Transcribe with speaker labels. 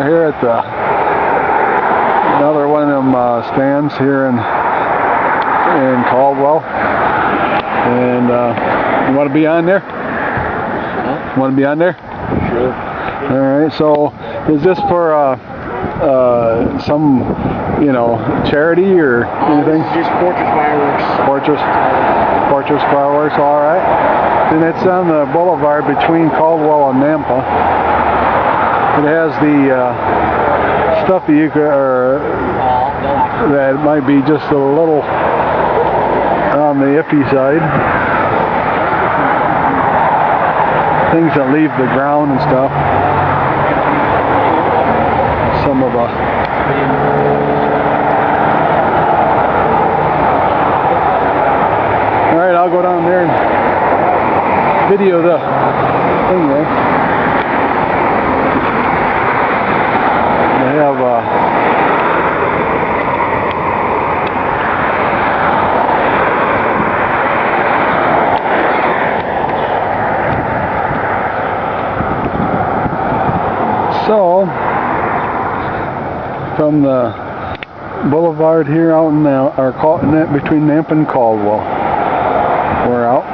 Speaker 1: We're here at another one of them stands here in Caldwell, and you want to be on there?
Speaker 2: Huh?
Speaker 1: Want to be on there?
Speaker 2: Sure.
Speaker 1: All right. So, is this for some, charity or anything?
Speaker 2: Just portrait fireworks.
Speaker 1: Portraits fireworks. All right. And it's on the boulevard between Caldwell and Nampa. It has the stuff that you could, that might be just a little on the iffy side. Things that leave the ground and stuff. Some of Alright, I'll go down there and video the thing there. They have so from the boulevard here out in between Nampa and Caldwell, we're out.